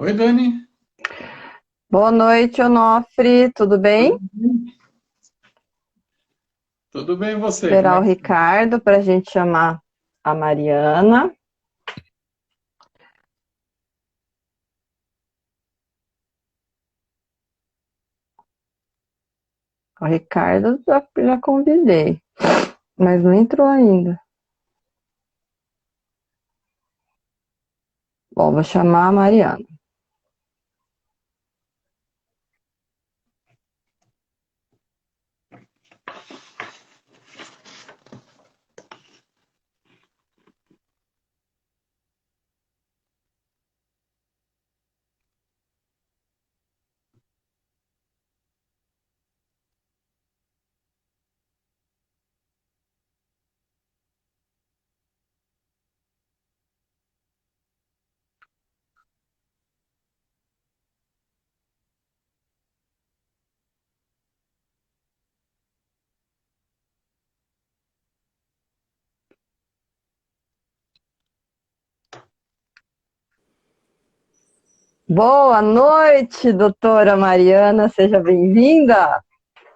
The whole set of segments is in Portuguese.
Oi, Dani. Boa noite, Onofre. Tudo bem? Tudo bem e você? Como Esperar é o que está? Ricardo para a gente chamar a Mariana. O Ricardo já convidei, mas não entrou ainda. Bom, vou chamar a Mariana. Boa noite, doutora Mariana. Seja bem-vinda.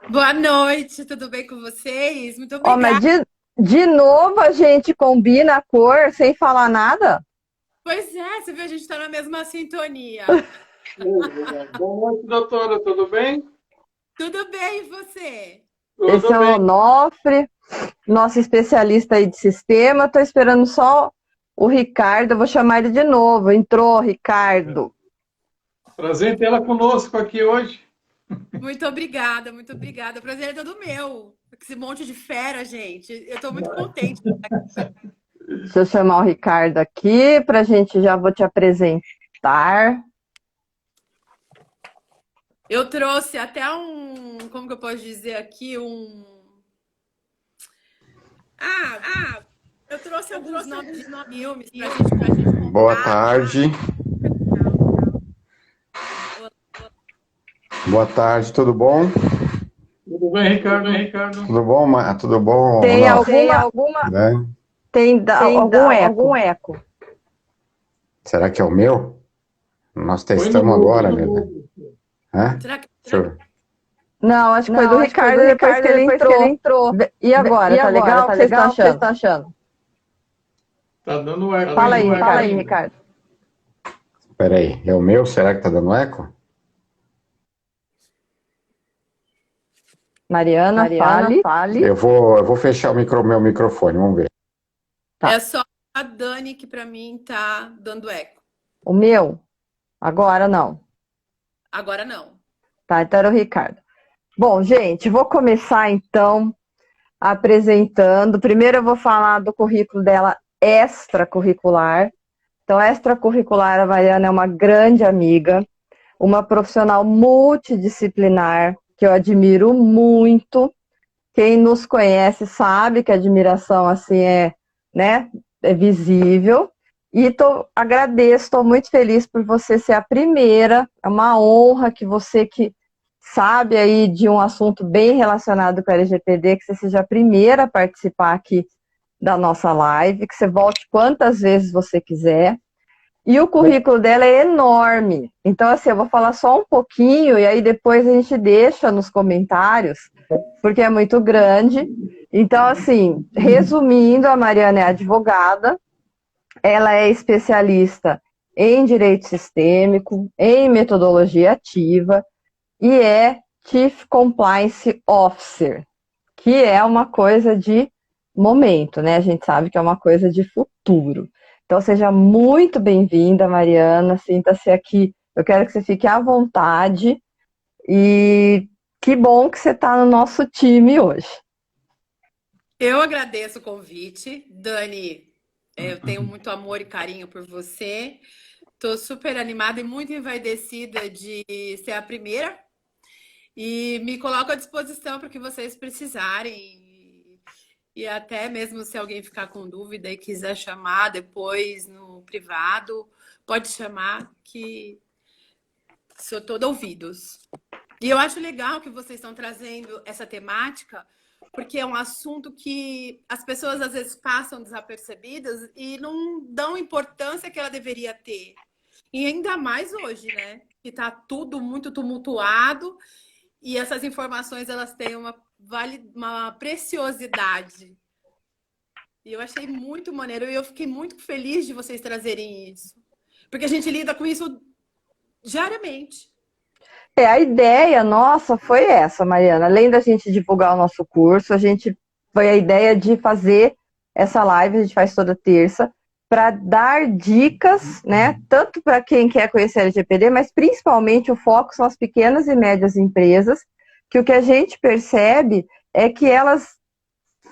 Boa noite, tudo bem com vocês? Muito Ó, mas obrigada. de novo a gente combina a cor sem falar nada? Pois é, você viu, a gente está na mesma sintonia. Boa noite, doutora. Tudo bem? Tudo bem, e você? Esse Tudo é o bem. Onofre, nosso especialista aí de sistema. Estou esperando só o Ricardo. Eu vou chamar ele de novo. Entrou, Ricardo. Prazer em tê-la conosco aqui hoje. Muito obrigada, muito obrigada. O prazer é todo meu. Esse monte de fera, gente. Eu estou muito contente. Deixa eu chamar o Ricardo aqui para a gente já vou te apresentar. Eu trouxe até como que eu posso dizer aqui, eu trouxe alguns nomes de filmes para a gente Boa contar. tarde. Boa tarde, tudo bom? Tudo bem, Ricardo? Tudo bom, tudo bom, Tem Onofre? alguma Né? algum eco? Será que é o meu? Nós Foi no testamos agora, mudo. meu Deus. Hã? Será que Deixa eu... Não, acho que foi do Ricardo depois que ele entrou. E agora, tá legal? O que vocês estão achando? Tá dando eco Fala aí, ainda. Ricardo. Espera aí, é o meu? Será que tá dando eco? Mariana, fale. Eu vou fechar meu microfone, vamos ver. Tá. é só a Dani que para mim tá dando eco? O meu? Agora não. Agora não. Tá, então era o Ricardo. Bom, gente, vou começar então apresentando. Primeiro eu vou falar do currículo dela extracurricular. Então, extracurricular, a Mariana é uma grande amiga, uma profissional multidisciplinar, que eu admiro muito. Quem nos conhece sabe que a admiração assim né, é visível. E agradeço, estou muito feliz por você ser a primeira. É uma honra que você que sabe aí de um assunto bem relacionado com a LGPD, que você seja a primeira a participar aqui da nossa live, que você volte quantas vezes você quiser. E o currículo dela é enorme. Então, assim, eu vou falar só um pouquinho e aí depois a gente deixa nos comentários, porque é muito grande. Então, assim, resumindo, a Mariana é advogada, ela é especialista em direito sistêmico, em metodologia ativa e é Chief Compliance Officer, que é uma coisa de momento, né? A gente sabe que é uma coisa de futuro. Então, seja muito bem-vinda, Mariana. Sinta-se aqui. Eu quero que você fique à vontade. E que bom que você está no nosso time hoje. Eu agradeço o convite, Dani. Eu tenho muito amor e carinho por você. Estou super animada e muito envaidecida de ser a primeira. E me coloco à disposição para o que vocês precisarem. E até mesmo se alguém ficar com dúvida e quiser chamar depois no privado, pode chamar que sou todo ouvidos. E eu acho legal que vocês estão trazendo essa temática, porque é um assunto que as pessoas às vezes passam desapercebidas e não dão a importância que ela deveria ter. E ainda mais hoje, né? Que tá tudo muito tumultuado e essas informações elas têm uma preciosidade. E eu achei muito maneiro e eu fiquei muito feliz de vocês trazerem isso. Porque a gente lida com isso diariamente. A ideia nossa foi essa, Mariana. Além da gente divulgar o nosso curso, foi a ideia de fazer essa live, a gente faz toda terça, para dar dicas, né? Tanto para quem quer conhecer a LGPD, mas principalmente o foco são as pequenas e médias empresas, que o que a gente percebe é que elas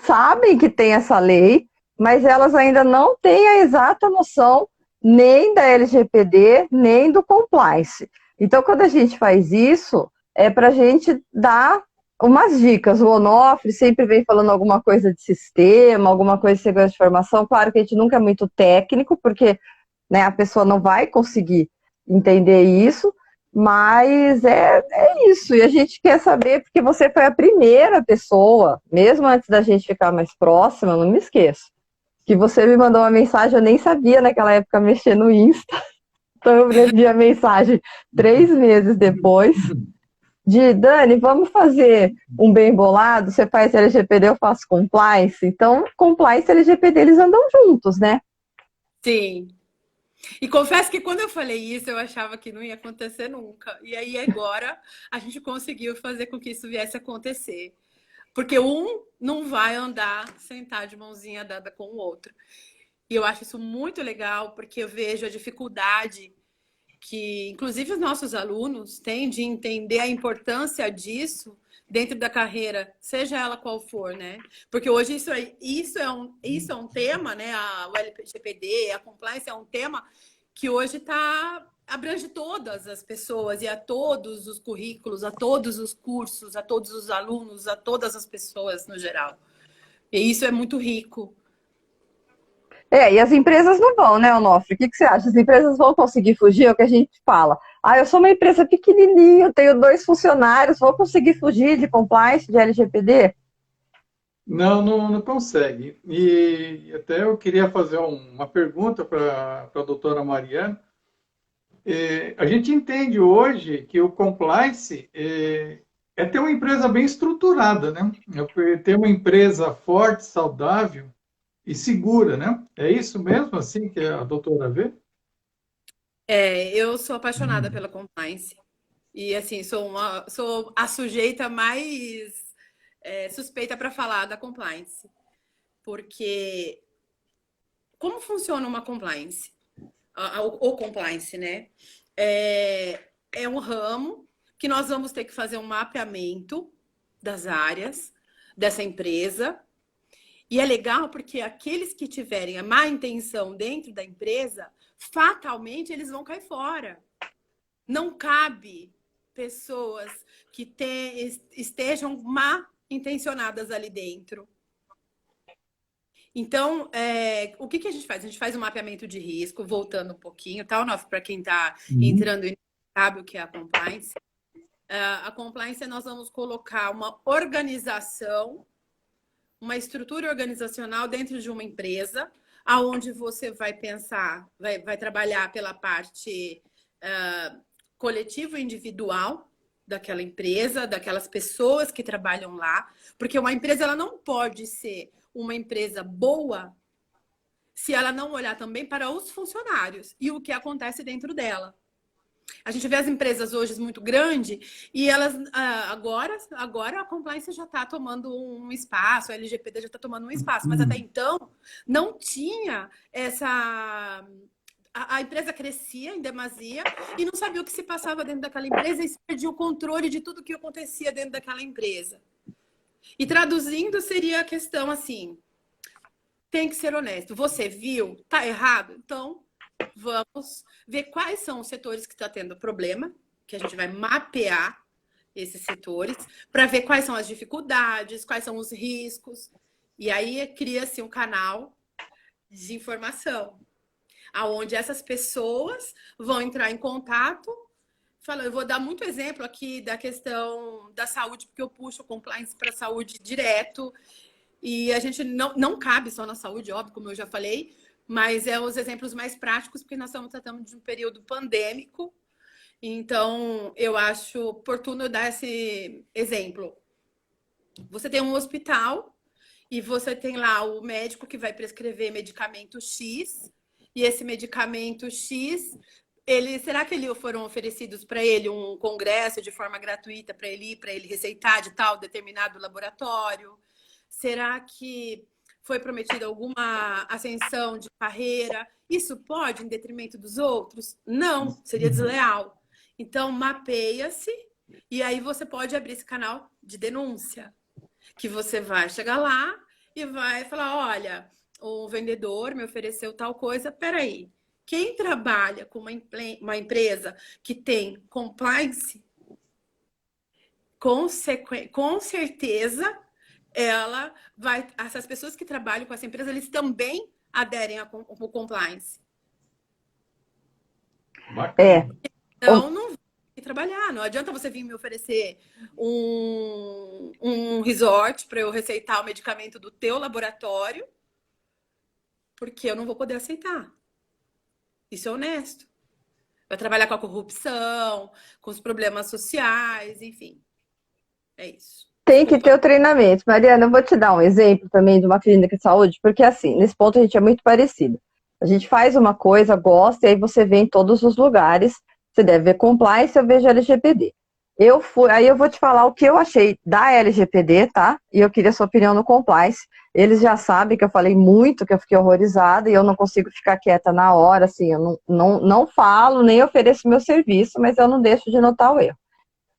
sabem que tem essa lei, mas elas ainda não têm a exata noção nem da LGPD, nem do compliance. Então, quando a gente faz isso, é para a gente dar umas dicas. O Onofre sempre vem falando alguma coisa de sistema, alguma coisa de segurança de informação. Claro que a gente nunca é muito técnico, porque, né, a pessoa não vai conseguir entender isso, mas é isso. E a gente quer saber, porque você foi a primeira pessoa, mesmo antes da gente ficar mais próxima, não me esqueço, que você me mandou uma mensagem, eu nem sabia naquela época mexer no Insta. Então eu recebi a mensagem 3 meses depois de Dani, vamos fazer um bem bolado? Você faz LGPD, eu faço compliance. Então, compliance e LGPD, eles andam juntos, né? Sim. E confesso que quando eu falei isso, eu achava que não ia acontecer nunca. E aí agora a gente conseguiu fazer com que isso viesse a acontecer. Porque um não vai andar sem estar de mãozinha dada com o outro. E eu acho isso muito legal, porque eu vejo a dificuldade que, inclusive, os nossos alunos têm de entender a importância disso dentro da carreira, seja ela qual for, né? Porque hoje isso é um tema, né? O LGPD, a compliance é um tema que hoje abrange todas as pessoas e a todos os currículos, a todos os cursos, a todos os alunos, a todas as pessoas no geral. E isso é muito rico. E as empresas não vão, né, Onofre? O que você acha? As empresas vão conseguir fugir? É o que a gente fala. Eu sou uma empresa pequenininha, eu tenho 2 funcionários, vou conseguir fugir de compliance, de LGPD? Não consegue. E até eu queria fazer uma pergunta para a doutora Mariana. A gente entende hoje que o compliance é ter uma empresa bem estruturada, né? É ter uma empresa forte, saudável e segura, né? É isso mesmo, assim, que a doutora vê? Eu sou apaixonada pela compliance. E, assim, sou a sujeita mais suspeita para falar da compliance. Porque como funciona uma compliance? O compliance, né? É um ramo que nós vamos ter que fazer um mapeamento das áreas dessa empresa. E é legal porque aqueles que tiverem a má intenção dentro da empresa, fatalmente eles vão cair fora. Não cabe pessoas que estejam mal intencionadas ali dentro. Então, o que a gente faz? A gente faz um mapeamento de risco, voltando um pouquinho, tá, Onofre, para quem está entrando e não sabe o que é a compliance. A compliance, nós vamos colocar uma organização, uma estrutura organizacional dentro de uma empresa, aonde você vai pensar, vai trabalhar pela parte coletivo e individual daquela empresa, daquelas pessoas que trabalham lá, porque uma empresa ela não pode ser uma empresa boa se ela não olhar também para os funcionários e o que acontece dentro dela. A gente vê as empresas hoje muito grandes e elas agora a compliance já está tomando um espaço, a LGPD já está tomando um espaço, mas até então não tinha essa... A empresa crescia em demasia e não sabia o que se passava dentro daquela empresa e se perdia o controle de tudo que acontecia dentro daquela empresa. E traduzindo, seria a questão assim, tem que ser honesto. Você viu? Tá errado? Então, vamos ver quais são os setores que estão tendo problema, que a gente vai mapear esses setores, para ver quais são as dificuldades, quais são os riscos. E aí cria-se um canal de informação, aonde essas pessoas vão entrar em contato. Eu vou dar muito exemplo aqui da questão da saúde, porque eu puxo compliance para a saúde direto. E a gente não cabe só na saúde, óbvio, como eu já falei, mas é os exemplos mais práticos, porque nós estamos tratando de um período pandêmico, então eu acho oportuno dar esse exemplo. Você tem um hospital e você tem lá o médico que vai prescrever medicamento X, e esse medicamento X, será que foram oferecidos para ele um congresso de forma gratuita para ele receitar de tal determinado laboratório? Será que foi prometida alguma ascensão de carreira? Isso pode em detrimento dos outros? Não, seria desleal. Então, mapeia-se e aí você pode abrir esse canal de denúncia, que você vai chegar lá e vai falar, olha, o vendedor me ofereceu tal coisa, peraí, quem trabalha com uma empresa que tem compliance, com certeza essas pessoas que trabalham com essa empresa, eles também aderem ao compliance. Bacana. Então, não vai trabalhar. Não adianta você vir me oferecer um resort para eu receitar o medicamento do teu laboratório, porque eu não vou poder aceitar. Isso é honesto. Vai trabalhar com a corrupção, com os problemas sociais, enfim. É isso. Tem que ter o treinamento. Mariana, eu vou te dar um exemplo também de uma clínica de saúde, porque assim, nesse ponto a gente é muito parecido. A gente faz uma coisa, gosta, e aí você vê em todos os lugares. Você deve ver compliance, eu vejo LGPD. Aí eu vou te falar o que eu achei da LGPD, tá? E eu queria sua opinião no compliance. Eles já sabem que eu falei muito, que eu fiquei horrorizada, e eu não consigo ficar quieta na hora, assim, eu não falo, nem ofereço meu serviço, mas eu não deixo de notar o erro.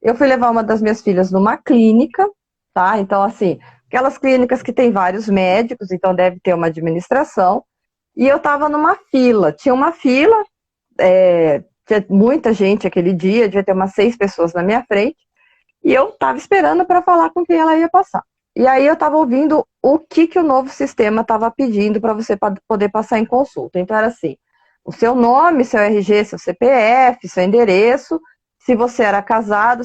Eu fui levar uma das minhas filhas numa clínica, tá? Então, assim, aquelas clínicas que tem vários médicos, então deve ter uma administração. E eu estava numa fila, tinha uma fila, tinha muita gente aquele dia, devia ter umas 6 pessoas na minha frente, e eu estava esperando para falar com quem ela ia passar. E aí eu estava ouvindo o que o novo sistema estava pedindo para você poder passar em consulta. Então era assim, o seu nome, seu RG, seu CPF, seu endereço, se você era casado,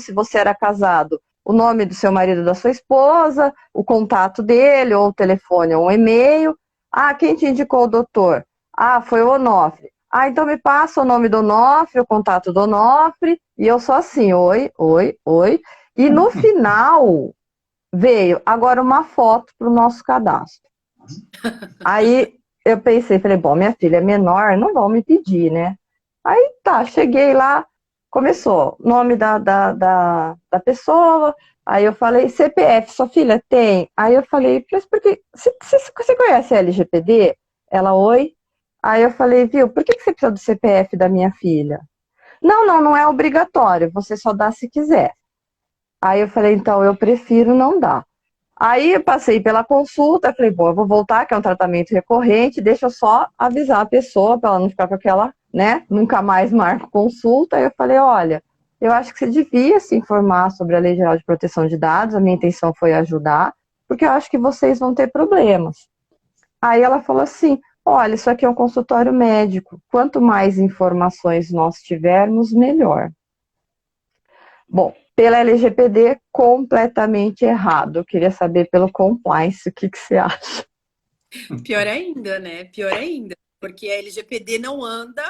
o nome do seu marido ou da sua esposa, o contato dele, ou o telefone, ou um e-mail. Ah, quem te indicou o doutor? Ah, foi o Onofre. Ah, então me passa o nome do Onofre, o contato do Onofre, e eu sou assim, oi. E no final veio agora uma foto para o nosso cadastro. Aí eu pensei, falei, bom, minha filha é menor, não vão me pedir, né? Aí tá, cheguei lá, começou, nome da pessoa, aí eu falei, CPF, sua filha tem? Aí eu falei, mas porque, você conhece a LGPD? Ela, oi. Aí eu falei, viu, por que você precisa do CPF da minha filha? Não é obrigatório, você só dá se quiser. Aí eu falei, então eu prefiro não dar. Aí eu passei pela consulta, falei, bom, eu vou voltar, que é um tratamento recorrente, deixa eu só avisar a pessoa, para ela não ficar com aquela, né, nunca mais marco consulta. Aí eu falei, olha, eu acho que você devia se informar sobre a Lei Geral de Proteção de Dados, a minha intenção foi ajudar, porque eu acho que vocês vão ter problemas. Aí ela falou assim, olha, isso aqui é um consultório médico, quanto mais informações nós tivermos, melhor. Bom, pela LGPD, completamente errado. Eu queria saber pelo compliance, o que você acha? Pior ainda, né? Pior ainda, porque a LGPD não anda,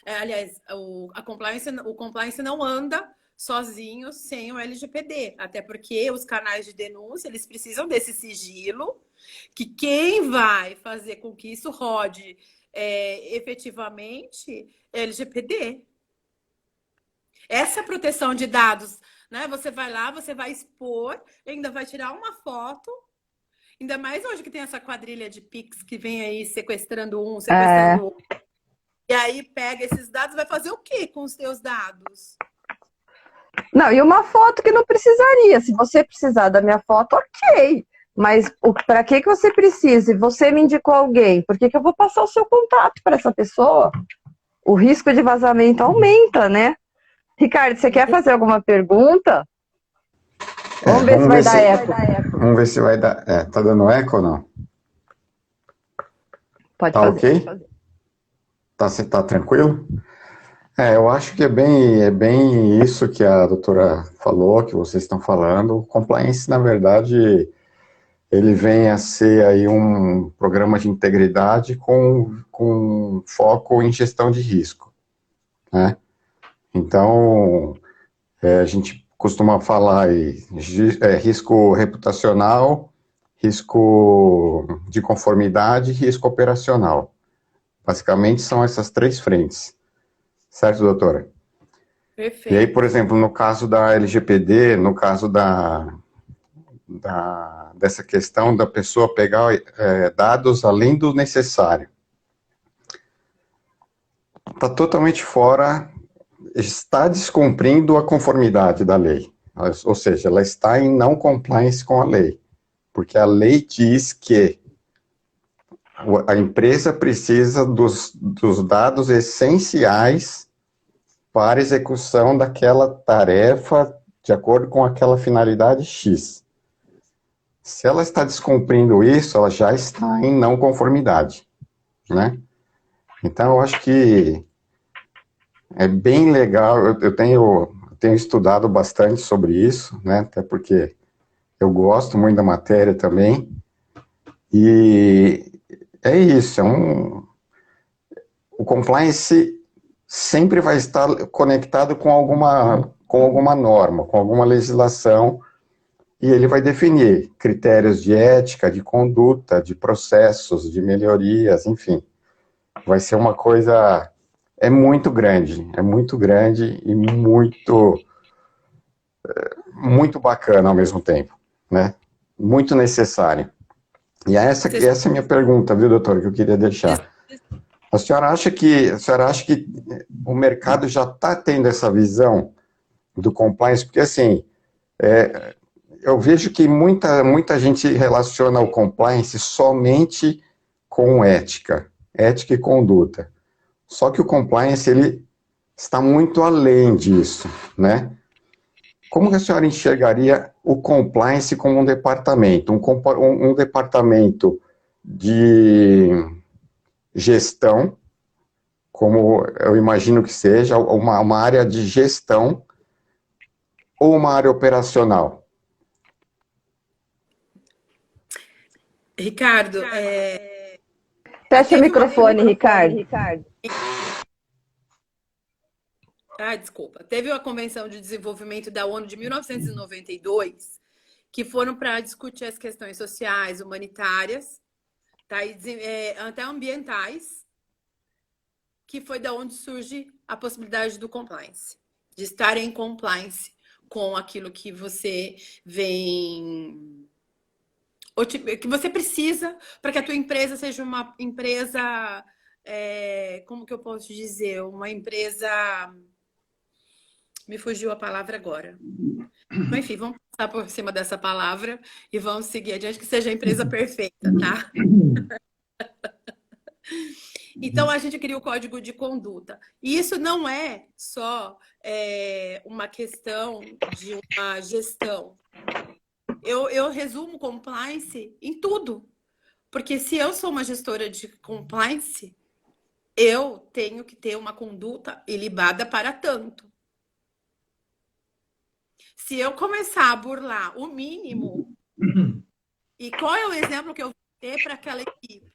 aliás, o compliance não anda sozinho sem o LGPD, até porque os canais de denúncia, eles precisam desse sigilo, que quem vai fazer com que isso rode efetivamente é LGPD. Essa proteção de dados, né? Você vai lá, você vai expor, ainda vai tirar uma foto, ainda mais hoje que tem essa quadrilha de Pix que vem aí sequestrando sequestrando outro. E aí pega esses dados, vai fazer o quê com os teus dados? Não, e uma foto que não precisaria. Se você precisar da minha foto, ok. Mas para que você precisa? Você me indicou alguém, por que eu vou passar o seu contato para essa pessoa? O risco de vazamento aumenta, né? Ricardo, você quer fazer alguma pergunta? Vamos ver se vai dar eco. Vamos ver se vai dar. Tá dando eco ou não? Pode Tá fazer. ok? Tá tranquilo? Eu acho que é bem isso que a doutora falou, que vocês estão falando. O compliance, na verdade, ele vem a ser aí um programa de integridade com foco em gestão de risco, né? Então, a gente costuma falar aí, risco reputacional, risco de conformidade e risco operacional. Basicamente, são essas três frentes. Certo, doutora? Perfeito. E aí, por exemplo, no caso da LGPD, no caso dessa questão da pessoa pegar dados além do necessário, está totalmente fora, está descumprindo a conformidade da lei. Ou seja, ela está em não compliance com a lei. Porque a lei diz que a empresa precisa dos dados essenciais para a execução daquela tarefa de acordo com aquela finalidade X. Se ela está descumprindo isso, ela já está em não conformidade, né? Então, eu acho que é bem legal, eu tenho estudado bastante sobre isso, né? Até porque eu gosto muito da matéria também, e é isso, o compliance sempre vai estar conectado com alguma norma, com alguma legislação, e ele vai definir critérios de ética, de conduta, de processos, de melhorias, enfim. Vai ser uma coisa, é muito grande e muito bacana ao mesmo tempo, né? Muito necessário. E essa é a minha pergunta, viu, doutor, que eu queria deixar. A senhora acha que o mercado já está tendo essa visão do compliance? Porque, assim, eu vejo que muita gente relaciona o compliance somente com ética e conduta. Só que o compliance, ele está muito além disso, né? Como que a senhora enxergaria o compliance como um departamento? Um departamento de gestão, como eu imagino que seja, uma área de gestão ou uma área operacional? Ricardo, Fecha o microfone, Ricardo. Desculpa. Teve uma Convenção de Desenvolvimento da ONU de 1992 que foram para discutir as questões sociais, humanitárias, tá? E até ambientais, que foi da onde surge a possibilidade do compliance, de estar em compliance com aquilo que você vem... que você precisa para que a tua empresa seja uma empresa... como que eu posso dizer? Uma empresa... Me fugiu a palavra agora. Então, enfim, vamos passar por cima dessa palavra e vamos seguir adiante, que seja a empresa perfeita, tá? Então, a gente cria o código de conduta. E isso não é só uma questão de uma gestão. Eu resumo compliance em tudo. Porque se eu sou uma gestora de compliance, eu tenho que ter uma conduta ilibada para tanto. Se eu começar a burlar o mínimo, e qual é o exemplo que eu vou ter para aquela equipe?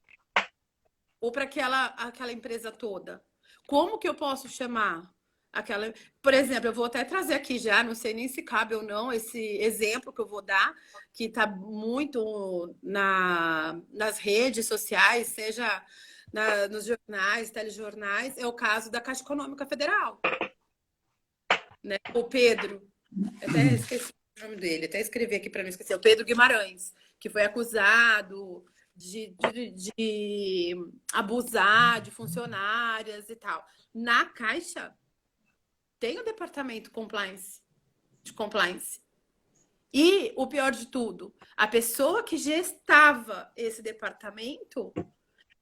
Ou para aquela empresa toda? Como que eu posso chamar aquela... Por exemplo, eu vou até trazer aqui já, não sei nem se cabe ou não, esse exemplo que eu vou dar, que está muito nas redes sociais, seja nos jornais, telejornais, é o caso da Caixa Econômica Federal. Né? O Pedro, até esqueci o nome dele, até escrevi aqui para não esquecer, o Pedro Guimarães, que foi acusado de abusar de funcionárias e tal. Na Caixa, tem o departamento de compliance. E o pior de tudo, a pessoa que gestava esse departamento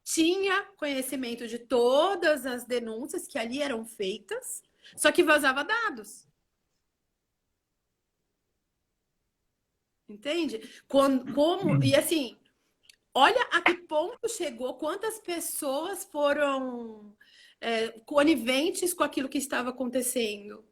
tinha conhecimento de todas as denúncias que ali eram feitas, só que vazava dados. Entende? E assim, olha a que ponto chegou, quantas pessoas foram coniventes com aquilo que estava acontecendo.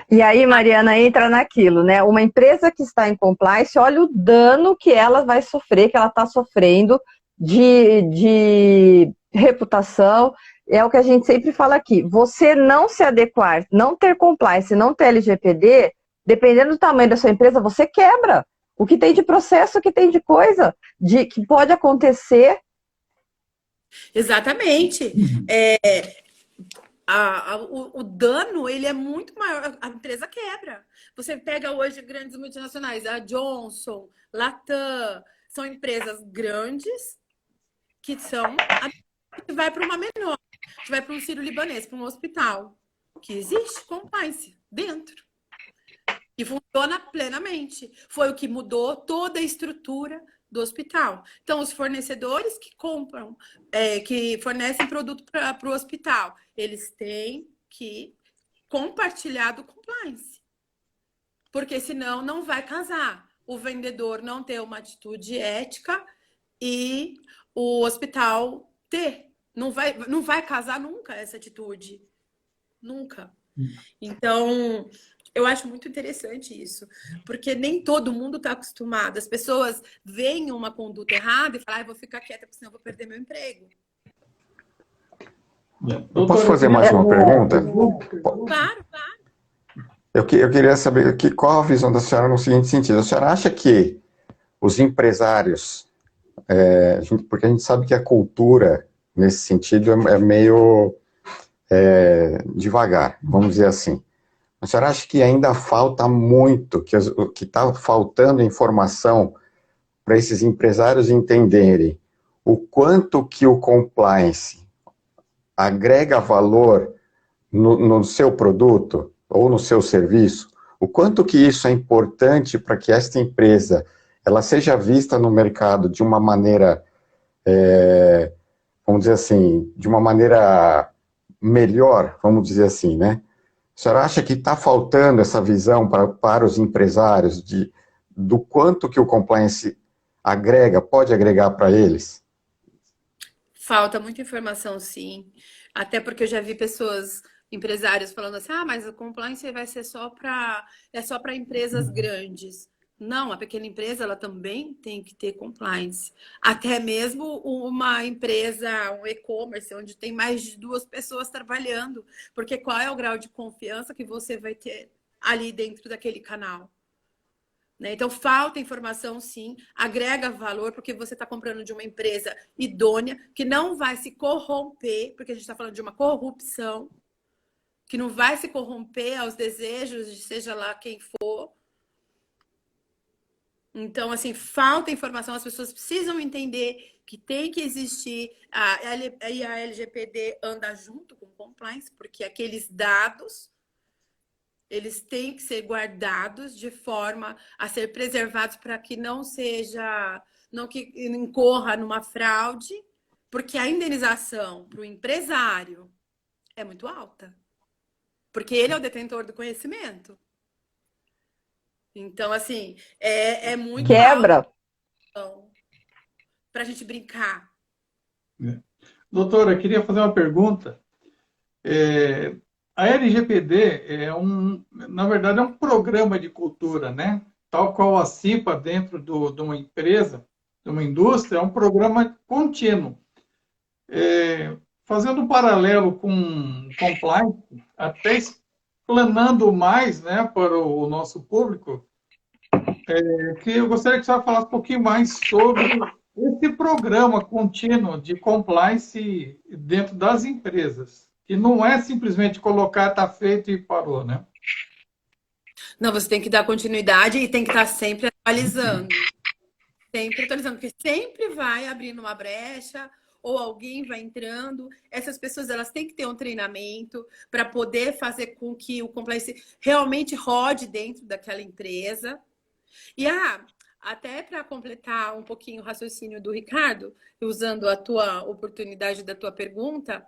E aí, Mariana, entra naquilo, né? Uma empresa que está em compliance, olha o dano que ela vai sofrer, que ela está sofrendo de reputação. É o que a gente sempre fala aqui. Você não se adequar, não ter compliance, não ter LGPD, dependendo do tamanho da sua empresa, você quebra. O que tem de processo, o que tem de coisa, que pode acontecer. Exatamente. O dano, ele é muito maior. A empresa quebra. Você pega hoje grandes multinacionais, a Johnson, Latam, são empresas grandes que vai para uma menor, que vai para um sírio-libanês, para um hospital, que existe compliance dentro. E funciona plenamente. Foi o que mudou toda a estrutura do hospital. Então, os fornecedores que compram, que fornecem produto para o hospital, eles têm que compartilhar do compliance. Porque senão não vai casar. O vendedor não ter uma atitude ética e o hospital ter. Não vai casar nunca essa atitude. Nunca. Então, eu acho muito interessante isso, porque nem todo mundo está acostumado. As pessoas veem uma conduta errada e falam, vou ficar quieta, porque senão eu vou perder meu emprego. Eu posso fazer mais uma pergunta? Claro. Eu queria saber qual a visão da senhora no seguinte sentido. A senhora acha que os empresários, porque a gente sabe que a cultura, nesse sentido, é meio devagar, vamos dizer assim. A senhora acha que ainda falta muito, que está faltando informação para esses empresários entenderem o quanto que o compliance agrega valor no seu produto ou no seu serviço? O quanto que isso é importante para que esta empresa ela seja vista no mercado de uma maneira, vamos dizer assim, de uma maneira melhor, vamos dizer assim, né? A senhora acha que está faltando essa visão para os empresários do quanto que o compliance pode agregar para eles? Falta muita informação, sim. Até porque eu já vi empresários falando assim, mas o compliance vai ser só para empresas grandes. Não, a pequena empresa ela também tem que ter compliance. Até mesmo uma empresa, um e-commerce, onde tem mais de 2 pessoas trabalhando. Porque qual é o grau de confiança que você vai ter ali dentro daquele canal? Né? Então, falta informação, sim, agrega valor, porque você está comprando de uma empresa idônea, que não vai se corromper, porque a gente está falando de uma corrupção, que não vai se corromper aos desejos de seja lá quem for. Então, assim, falta informação, as pessoas precisam entender que tem que existir, e a LGPD anda junto com o compliance, porque aqueles dados, eles têm que ser guardados de forma a ser preservados para que não que incorra numa fraude, porque a indenização para o empresário é muito alta, porque ele é o detentor do conhecimento. Então, assim, é muito Quebra. Para a gente brincar. Doutora, eu queria fazer uma pergunta. A LGPD na verdade, é um programa de cultura, né? Tal qual a CIPA dentro de uma empresa, de uma indústria, é um programa contínuo. Fazendo um paralelo com compliance, até explanando mais, né, para o nosso público, que eu gostaria que você falasse um pouquinho mais sobre esse programa contínuo de compliance dentro das empresas, que não é simplesmente colocar, está feito e parou, né? Não, você tem que dar continuidade e tem que estar sempre atualizando. Sempre atualizando, porque sempre vai abrindo uma brecha ou alguém vai entrando. Essas pessoas elas têm que ter um treinamento para poder fazer com que o compliance realmente rode dentro daquela empresa. E até para completar um pouquinho o raciocínio do Ricardo, usando a tua oportunidade da tua pergunta,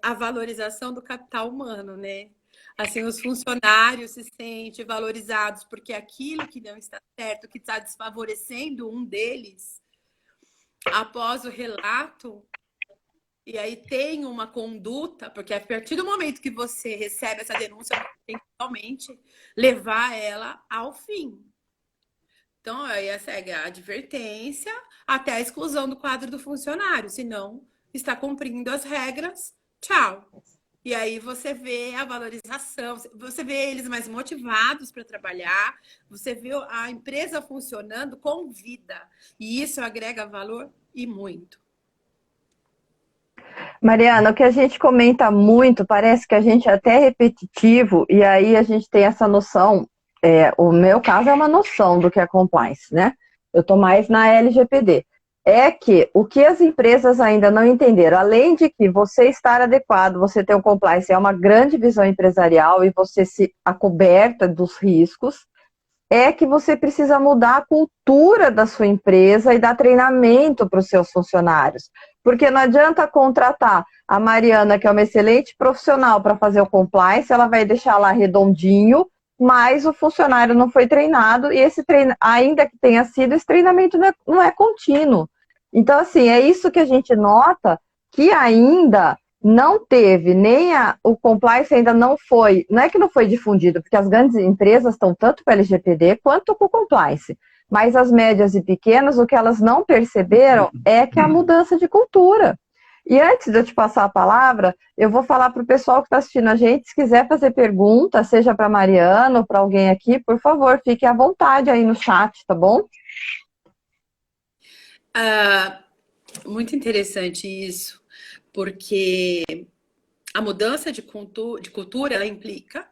a valorização do capital humano, né? Assim, os funcionários se sentem valorizados porque aquilo que não está certo, que está desfavorecendo um deles, após o relato, e aí tem uma conduta, porque a partir do momento que você recebe essa denúncia, você tem que realmente levar ela ao fim. Então, aí segue a advertência até a exclusão do quadro do funcionário. Se não está cumprindo as regras, tchau. E aí você vê a valorização, você vê eles mais motivados para trabalhar, você vê a empresa funcionando com vida. E isso agrega valor e muito. Mariana, o que a gente comenta muito, parece que a gente é até repetitivo, e aí a gente tem essa noção, o meu caso é uma noção do que é compliance, né? Eu estou mais na LGPD. É que o que as empresas ainda não entenderam, além de que você estar adequado, você ter um compliance é uma grande visão empresarial e você se acoberta dos riscos, é que você precisa mudar a cultura da sua empresa e dar treinamento para os seus funcionários. Porque não adianta contratar a Mariana, que é uma excelente profissional para fazer o compliance, ela vai deixar lá redondinho, mas o funcionário não foi treinado e esse ainda que tenha sido, esse treinamento não é contínuo. Então, assim, é isso que a gente nota, que ainda não teve, o compliance ainda não é que não foi difundido, porque as grandes empresas estão tanto com o LGPD quanto com o compliance, mas as médias e pequenas, o que elas não perceberam é que a mudança de cultura. E antes de eu te passar a palavra, eu vou falar para o pessoal que está assistindo a gente, se quiser fazer pergunta, seja para a Mariana ou para alguém aqui, por favor, fique à vontade aí no chat, tá bom? Muito interessante isso, porque a mudança de cultura, ela implica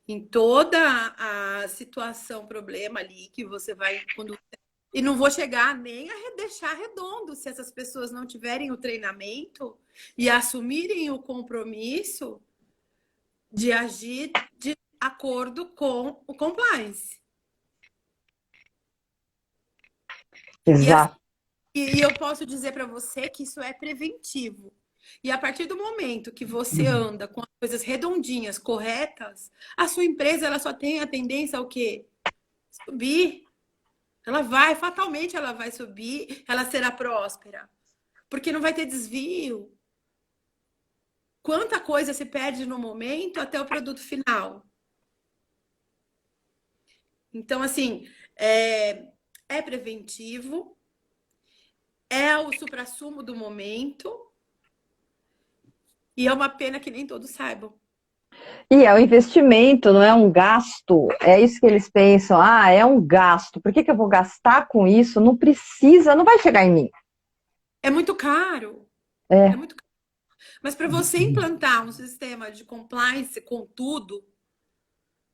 em toda a situação, problema ali que você vai conduzir. E não vou chegar nem a deixar redondo se essas pessoas não tiverem o treinamento e assumirem o compromisso de agir de acordo com o compliance. Exato. E eu posso dizer para você que isso é preventivo. E a partir do momento que você anda com as coisas redondinhas, corretas, a sua empresa ela só tem a tendência ao quê? Subir. Fatalmente ela vai subir, ela será próspera. Porque não vai ter desvio. Quanta coisa se perde no momento até o produto final. Então, assim, é preventivo, é o suprassumo do momento, e é uma pena que nem todos saibam. E é um investimento, não é um gasto. É isso que eles pensam. É um gasto. Por que eu vou gastar com isso? Não precisa, não vai chegar em mim. É muito caro. É muito caro. Mas para você implantar um sistema de compliance com tudo,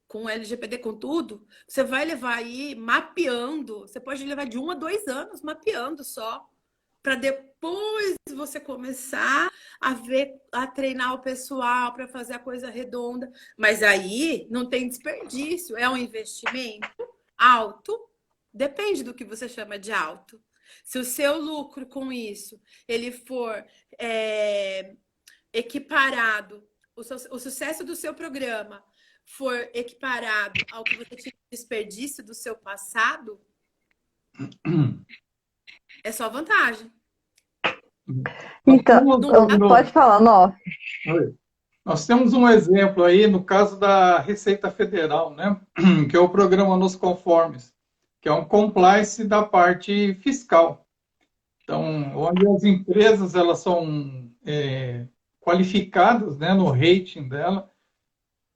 com LGPD com tudo, você vai levar aí mapeando. Você pode levar de 1 a 2 anos mapeando só. Para depois você começar a treinar o pessoal para fazer a coisa redonda. Mas aí não tem desperdício, é um investimento alto, depende do que você chama de alto. Se o seu lucro com isso ele for equiparado, o sucesso do seu programa for equiparado ao que você tinha de desperdício do seu passado, é só vantagem. Então, pode falar, Nó. Nós temos um exemplo aí no caso da Receita Federal, né? Que é o programa Nos Conformes, que é um compliance da parte fiscal. Então, onde as empresas elas são qualificadas, né, no rating dela,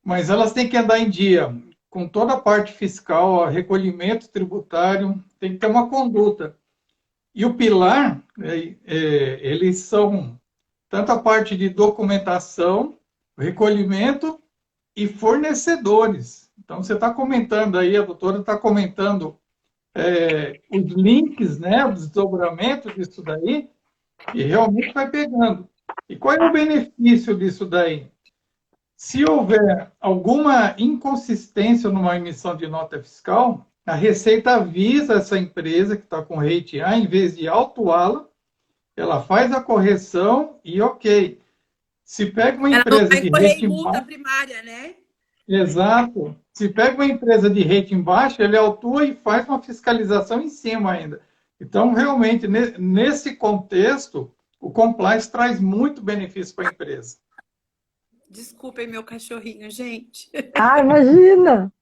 mas elas têm que andar em dia com toda a parte fiscal, recolhimento tributário, tem que ter uma conduta. E o pilar, eles são tanto a parte de documentação, recolhimento e fornecedores. Então, você está comentando aí, a doutora está comentando os links, né, o desdobramento disso daí, e realmente vai pegando. E qual é o benefício disso daí? Se houver alguma inconsistência numa emissão de nota fiscal, a Receita avisa essa empresa que está com rate A, em vez de autuá-la, ela faz a correção e ok. Se pega uma empresa de rating multa primária, né? Exato. Se pega uma empresa de rating baixo, ele autua e faz uma fiscalização em cima ainda. Então, realmente, nesse contexto, o compliance traz muito benefício para a empresa. Desculpem meu cachorrinho, gente. Ah, imagina!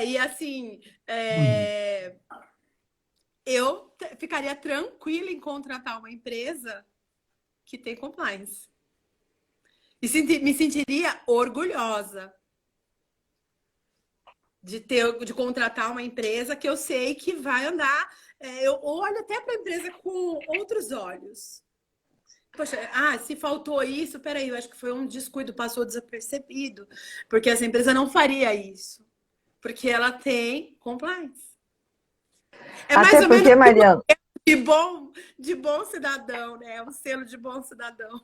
E assim, eu ficaria tranquila em contratar uma empresa que tem compliance. E me sentiria orgulhosa de contratar uma empresa que eu sei que vai andar. Eu olho até para a empresa com outros olhos. Poxa, se faltou isso, peraí, eu acho que foi um descuido, passou desapercebido. Porque essa empresa não faria isso. Porque ela tem compliance. É mais Até ou porque, menos Mariana, de bom cidadão, né? Um selo de bom cidadão.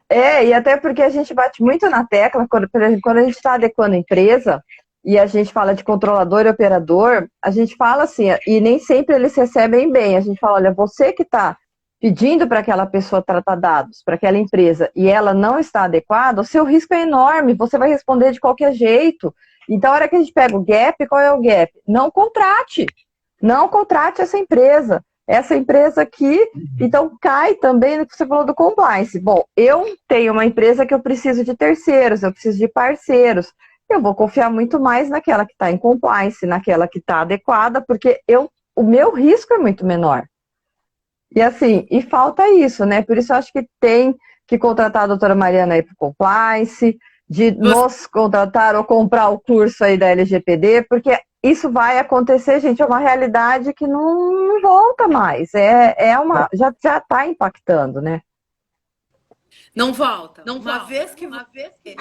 e até porque a gente bate muito na tecla, quando a gente está adequando a empresa e a gente fala de controlador e operador, a gente fala assim, e nem sempre eles recebem bem. A gente fala, olha, você que está pedindo para aquela pessoa tratar dados, para aquela empresa, e ela não está adequada, o seu risco é enorme, você vai responder de qualquer jeito. Então, a hora que a gente pega o gap, qual é o gap? Não contrate essa empresa. Essa empresa aqui, então cai também no que você falou do compliance. Bom, eu tenho uma empresa que eu preciso de terceiros, eu preciso de parceiros. Eu vou confiar muito mais naquela que está em compliance, naquela que está adequada, porque o meu risco é muito menor. E assim, e falta isso, né? Por isso eu acho que tem que contratar a doutora Mariana aí para o compliance, de nos contratar ou comprar o curso aí da LGPD, porque isso vai acontecer, gente, é uma realidade que não volta mais. Já está impactando, né? Não volta. Uma vez que você deu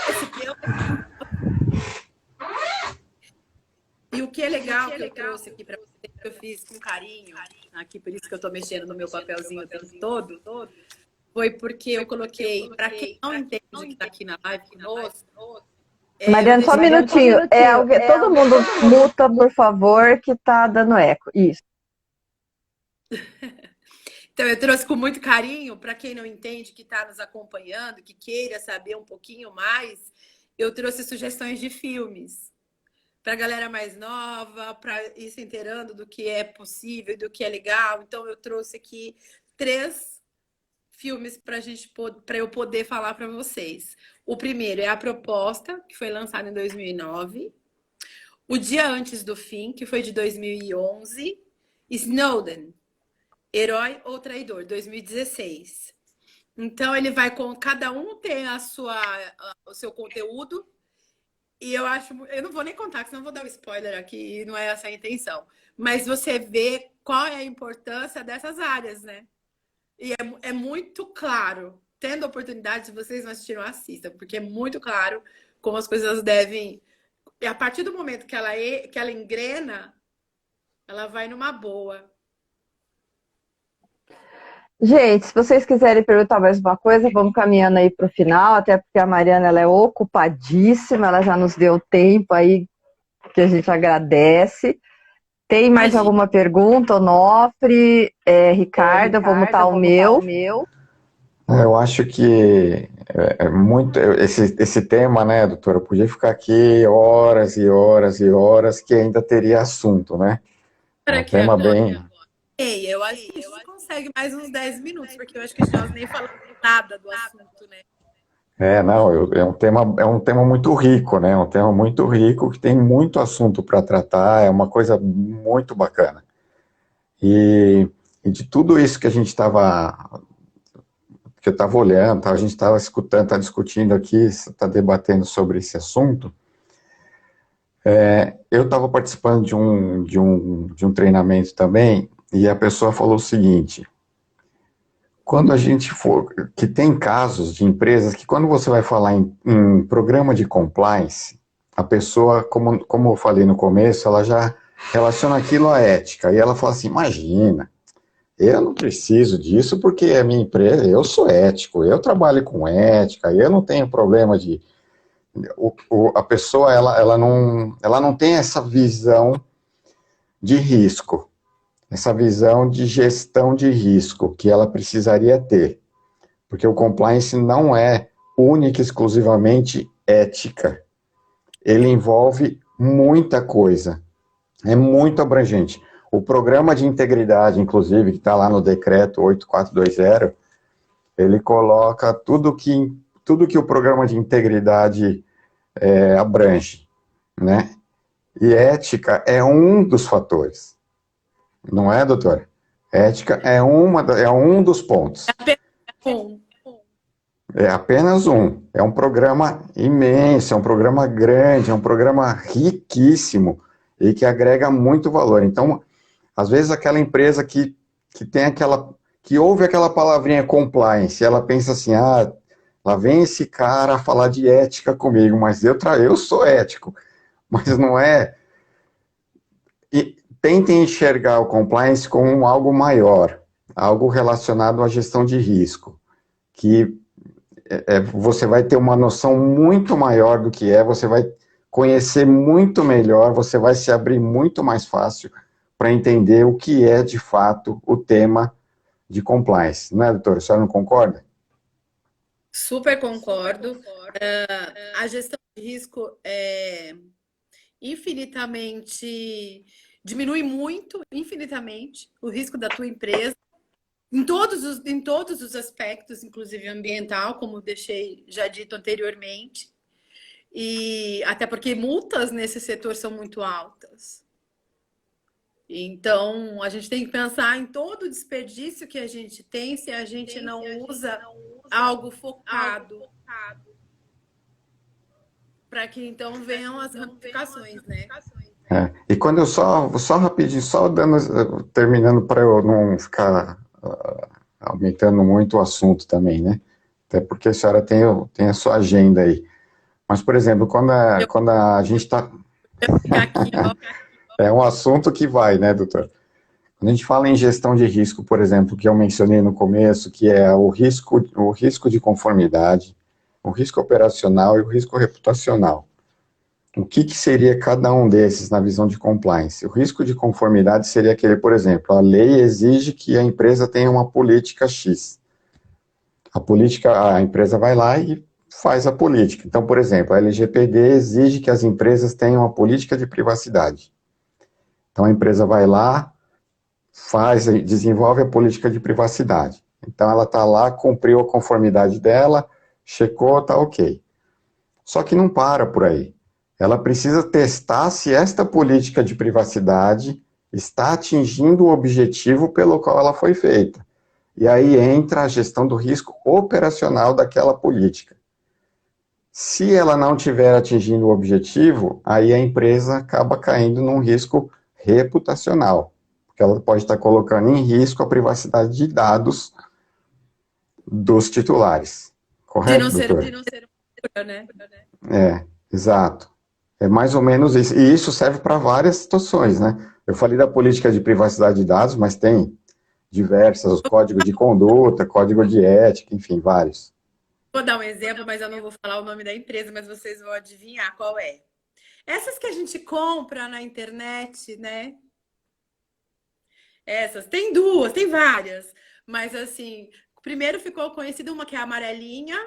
esse E o que é legal que eu trouxe aqui para você, que eu fiz com carinho, aqui por isso que eu estou mexendo no meu papelzinho o tempo todo, foi porque eu coloquei, para quem não entende que está aqui na live conosco. Mariana, só um minutinho. Todo mundo muta, por favor, que tá dando eco. Isso. Então, eu trouxe com muito carinho, para quem não entende, que está nos acompanhando, que queira saber um pouquinho mais, eu trouxe sugestões de filmes. Para a galera mais nova, para ir se inteirando do que é possível, do que é legal. Então, eu trouxe aqui 3 filmes para eu poder falar para vocês. O primeiro é A Proposta, que foi lançado em 2009. O Dia Antes do Fim, que foi de 2011. Snowden, Herói ou Traidor, 2016. Então, ele vai com... Cada um tem o seu conteúdo. E eu não vou nem contar, senão eu vou dar um spoiler aqui, e não é essa a intenção. Mas você vê qual é a importância dessas áreas, né? E é muito claro. Tendo a oportunidade, se vocês não assistiram, assistam, porque é muito claro como as coisas devem... E a partir do momento que ela engrena, ela vai numa boa. Gente, se vocês quiserem perguntar mais uma coisa, vamos caminhando aí para o final, até porque a Mariana ela é ocupadíssima, ela já nos deu tempo aí, que a gente agradece. Tem mais alguma pergunta, Onofre, Ricardo, eu vou mutar o meu. Eu acho que muito esse tema, né, doutora, podia ficar aqui horas e horas e horas, que ainda teria assunto, né? É um tema bem... Eu acho que a gente consegue mais uns 10 minutos, porque eu acho que nós nem falamos nada do assunto, né? Não, é um tema muito rico, né? Um tema muito rico, que tem muito assunto para tratar, é uma coisa muito bacana. E de tudo isso que a gente que eu estava olhando, a gente estava escutando, está discutindo aqui, está debatendo sobre esse assunto, eu estava participando de um treinamento também, e a pessoa falou o seguinte: quando a gente que tem casos de empresas que quando você vai falar em programa de compliance, a pessoa, como eu falei no começo, ela já relaciona aquilo à ética, e ela fala assim, imagina, eu não preciso disso porque a minha empresa, eu sou ético, eu trabalho com ética, eu não tenho problema de... a pessoa, ela não tem essa visão de risco, essa visão de gestão de risco que ela precisaria ter, porque o compliance não é única e exclusivamente ética, ele envolve muita coisa, é muito abrangente. o programa de integridade, inclusive, que está lá no decreto 8420, ele coloca tudo que o programa de integridade abrange, né? E ética é um dos fatores, não é, doutora? Ética é um dos pontos. É apenas um. É um programa imenso, é um programa grande, é um programa riquíssimo e que agrega muito valor. Então, às vezes aquela empresa que ouve aquela palavrinha compliance, ela pensa assim, lá vem esse cara falar de ética comigo, mas eu sou ético, mas não é. E tentem enxergar o compliance como algo maior, algo relacionado à gestão de risco, que você vai ter uma noção muito maior do que você vai conhecer muito melhor, você vai se abrir muito mais fácil para entender o que é, de fato, o tema de compliance. Não é, doutora? A senhora não concorda? Super concordo. A gestão de risco diminui muito, infinitamente, o risco da tua empresa, em todos os aspectos, inclusive ambiental, como deixei já dito anteriormente, e até porque multas nesse setor são muito altas. Então, a gente tem que pensar em todo o desperdício que a gente tem se a gente não usa algo focado para que então venham as ramificações, né? E quando eu só rapidinho, terminando para eu não ficar aumentando muito o assunto também, né? Até porque a senhora tem a sua agenda aí. Mas, por exemplo, quando a gente está... É um assunto que vai, né, doutor? Quando a gente fala em gestão de risco, por exemplo, que eu mencionei no começo, que é o risco de conformidade, o risco operacional e o risco reputacional. O que seria cada um desses na visão de compliance? O risco de conformidade seria aquele, por exemplo, a lei exige que a empresa tenha uma política X. A empresa vai lá e faz a política. Então, por exemplo, a LGPD exige que as empresas tenham uma política de privacidade. Então, a empresa vai lá, desenvolve a política de privacidade. Então, ela está lá, cumpriu a conformidade dela, checou, está ok. Só que não para por aí. Ela precisa testar se esta política de privacidade está atingindo o objetivo pelo qual ela foi feita. E aí entra a gestão do risco operacional daquela política. Se ela não estiver atingindo o objetivo, aí a empresa acaba caindo num risco reputacional, porque ela pode estar colocando em risco a privacidade de dados dos titulares. Correto, doutor? De não ser né? Exato. É mais ou menos isso. E isso serve para várias situações, né? Eu falei da política de privacidade de dados, mas tem diversas, os códigos de conduta, código de ética, enfim, vários. Vou dar um exemplo, mas eu não vou falar o nome da empresa, mas vocês vão adivinhar qual é. Essas que a gente compra na internet, né? Essas, tem duas, tem várias. Mas assim, primeiro ficou conhecida uma que é a amarelinha.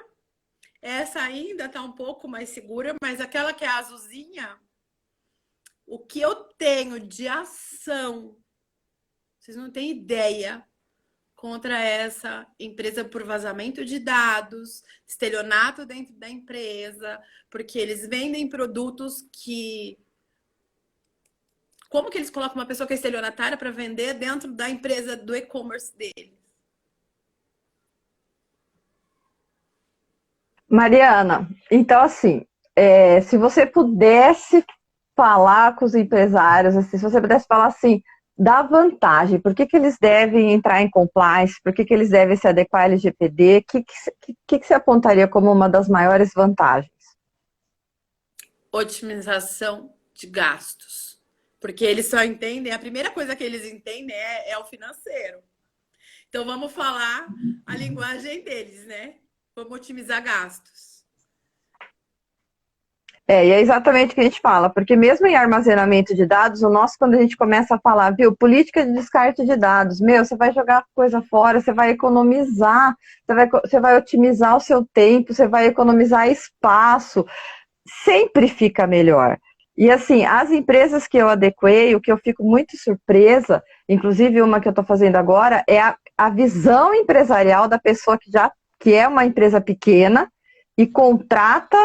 Essa ainda tá um pouco mais segura, mas aquela que é a azulzinha, o que eu tenho de ação, vocês não têm ideia, contra essa empresa por vazamento de dados, estelionato dentro da empresa, porque eles vendem produtos que... Como que eles colocam uma pessoa que é estelionatária para vender dentro da empresa do e-commerce deles? Mariana, então assim, se você pudesse falar com os empresários, assim, se você pudesse falar assim, da vantagem, por que eles devem entrar em compliance, por que eles devem se adequar à LGPD, o que você apontaria como uma das maiores vantagens? Otimização de gastos. Porque eles só entendem, a primeira coisa que eles entendem é o financeiro. Então vamos falar a linguagem deles, né? Vamos otimizar gastos. E é exatamente o que a gente fala, porque mesmo em armazenamento de dados, quando a gente começa a falar, política de descarte de dados, você vai jogar coisa fora, você vai economizar, você vai otimizar o seu tempo, você vai economizar espaço, sempre fica melhor. E assim, as empresas que eu adequei, o que eu fico muito surpresa, inclusive uma que eu estou fazendo agora, é a visão empresarial da pessoa que é uma empresa pequena e contrata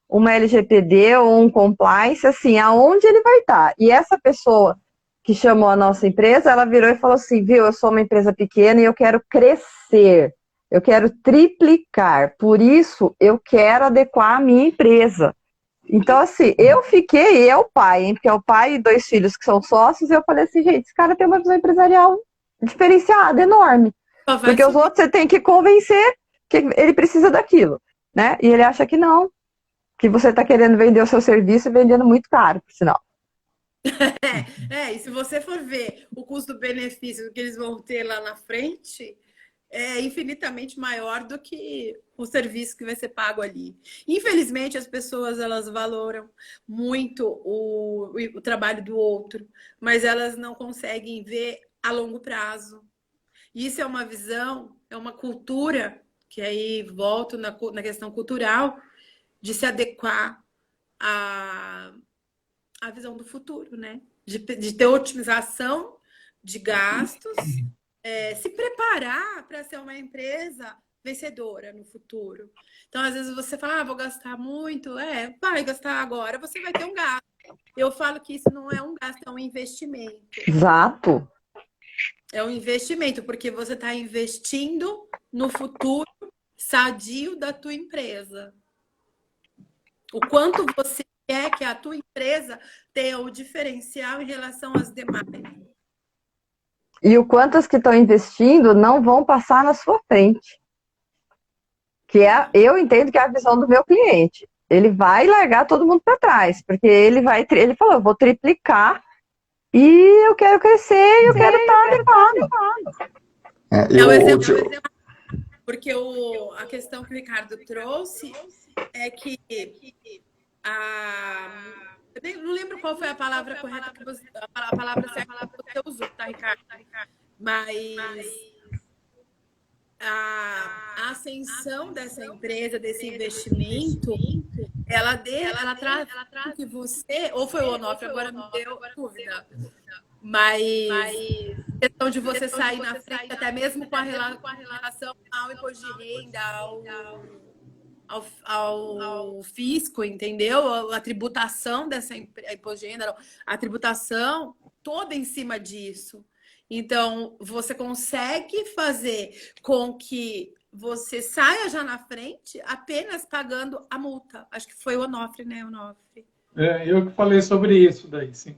uma LGPD ou um compliance, assim, aonde ele vai estar. E essa pessoa que chamou a nossa empresa, ela virou e falou assim, viu, eu sou uma empresa pequena e eu quero crescer, eu quero triplicar, por isso eu quero adequar a minha empresa. Então, assim, eu fiquei, é o pai, hein, porque é o pai e 2 filhos que são sócios, e eu falei assim, gente, esse cara tem uma visão empresarial diferenciada, enorme. Porque os outros você tem que convencer que ele precisa daquilo, né? E ele acha que não, que você está querendo vender o seu serviço e vendendo muito caro, por sinal. E se você for ver o custo-benefício que eles vão ter lá na frente, é infinitamente maior do que o serviço que vai ser pago ali. Infelizmente, as pessoas elas valoram muito o trabalho do outro, mas elas não conseguem ver a longo prazo. Isso é uma visão, é uma cultura, que aí volto na questão cultural, de se adequar à visão do futuro, né? De ter otimização de gastos, se preparar para ser uma empresa vencedora no futuro. Então, às vezes você fala, vou gastar muito. Vai gastar agora, você vai ter um gasto. Eu falo que isso não é um gasto, é um investimento. Exato. É um investimento, porque você está investindo no futuro sadio da tua empresa. O quanto você quer que a tua empresa tenha o diferencial em relação às demais. E o quanto as que estão investindo não vão passar na sua frente. Eu entendo que é a visão do meu cliente. Ele vai largar todo mundo para trás, porque ele falou, eu vou triplicar e eu quero crescer e eu quero estar adequado. Porque a questão que o Ricardo trouxe é que eu não lembro qual foi a palavra correta a palavra certa que você usou, tá, Ricardo? Mas a ascensão dessa empresa, desse investimento, ela traz que você, ou foi o Onofre, agora me deu dúvida, mas a questão de você sair na frente, até mesmo com a relação ao imposto de renda, ao fisco, entendeu? A tributação dessa imposto de renda, a tributação toda em cima disso. Então, você consegue fazer com que você saia já na frente apenas pagando a multa. Acho que foi o Onofre, né, Onofre? Eu que falei sobre isso daí, sim.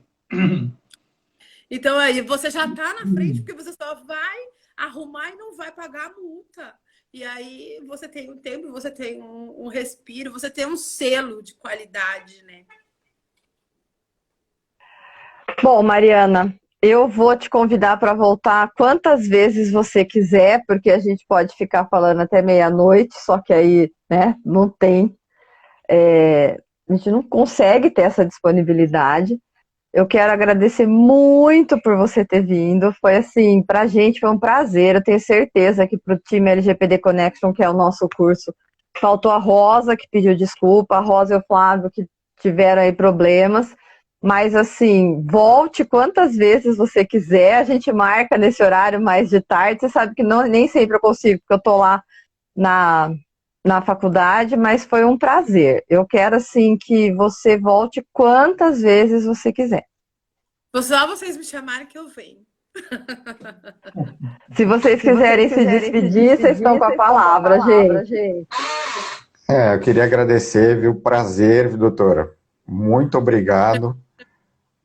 Então, aí você já está na frente, porque você só vai arrumar e não vai pagar a multa. E aí você tem um tempo, você tem um respiro, você tem um selo de qualidade, né? Bom, Mariana, eu vou te convidar para voltar quantas vezes você quiser, porque a gente pode ficar falando até meia-noite, só que aí, né, não tem, a gente não consegue ter essa disponibilidade. Eu quero agradecer muito por você ter vindo. Foi assim, pra gente foi um prazer. Eu tenho certeza que pro time LGPD Connection, que é o nosso curso, faltou a Rosa, que pediu desculpa, a Rosa e o Flávio, que tiveram aí problemas. Mas assim, volte quantas vezes você quiser. A gente marca nesse horário mais de tarde. Você sabe que nem sempre eu consigo, porque eu tô lá na faculdade, mas foi um prazer. Eu quero, assim, que você volte quantas vezes você quiser. Só vocês me chamarem que eu venho. Se vocês quiserem se despedir, vocês estão com a palavra, gente. Eu queria agradecer, viu? Prazer, doutora. Muito obrigado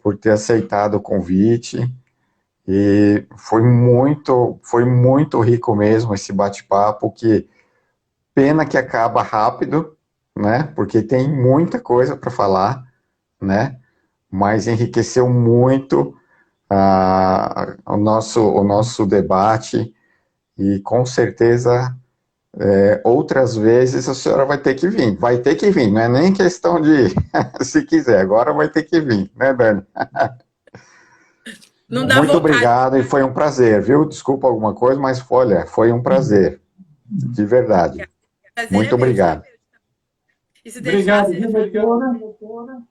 por ter aceitado o convite. E foi muito rico mesmo esse bate-papo, que pena que acaba rápido, né? Porque tem muita coisa para falar, né? Mas enriqueceu muito o nosso debate, e com certeza outras vezes a senhora vai ter que vir. Vai ter que vir, não é nem questão de se quiser, agora vai ter que vir, né, Dani? Não dá muito vontade. Obrigado, e foi um prazer, viu? Desculpa alguma coisa, mas olha, foi um prazer, de verdade. Prazer Muito obrigado. E se Obrigado, deixasse... doutora.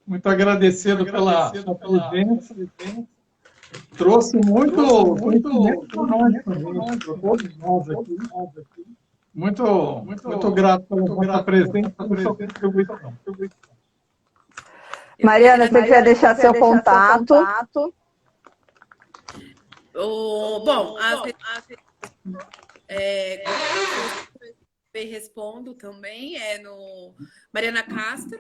muito agradecido pela sua presença. Trouxe muito conhecimento para nós também, para todos nós aqui. Muito grato pela sua presença e pela sua contribuição. Mariana, se você quiser deixar seu contato. Bom, respondo também, no Mariana Castro,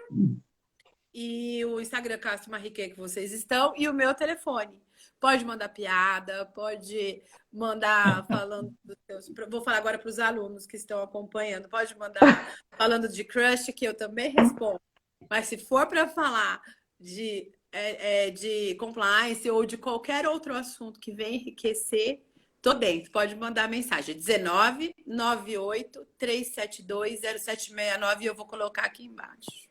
e o Instagram Castro Marriquet que vocês estão, e o meu telefone. Pode mandar piada, pode mandar falando dos seus... Vou falar agora para os alunos que estão acompanhando. Pode mandar falando de crush, que eu também respondo. Mas se for para falar de compliance ou de qualquer outro assunto que venha enriquecer, tô dentro. Pode mandar mensagem. 19 98 372 0769 e eu vou colocar aqui embaixo.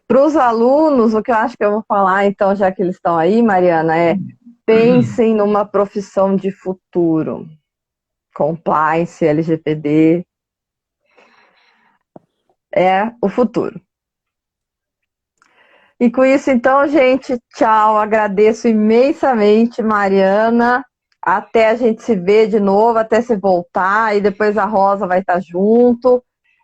Para os alunos, o que eu acho que eu vou falar, então, já que eles estão aí, Mariana, pensem numa profissão de futuro. Compliance, LGPD. É o futuro. E com isso, então, gente, tchau. Agradeço imensamente, Mariana. Até a gente se ver de novo, até se voltar. E depois a Rosa vai estar junto.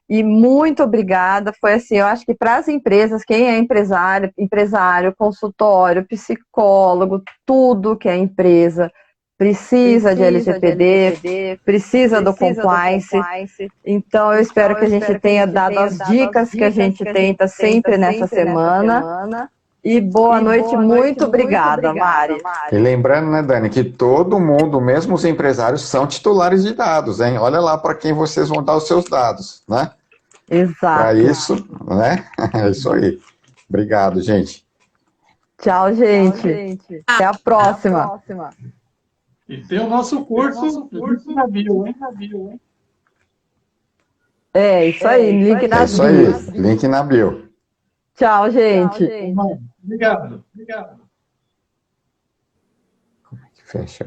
E muito obrigada. Foi assim, eu acho que para as empresas, quem é empresário, consultório, psicólogo, tudo que é empresa, precisa de LGPD, precisa do compliance. Então, eu espero que a gente tenha dado as dicas que a gente tenta sempre nessa semana. E boa noite, muito obrigada, Mari. E lembrando, né, Dani, que todo mundo, mesmo os empresários, são titulares de dados, hein? Olha lá para quem vocês vão dar os seus dados, né? Exato. Para isso, né? É isso aí. Obrigado, gente. Tchau, gente. Até a próxima. E tem o nosso curso na bio, hein? É isso aí, link na bio. É isso aí, link na bio. Tchau, gente. Obrigado. Como é que fecha?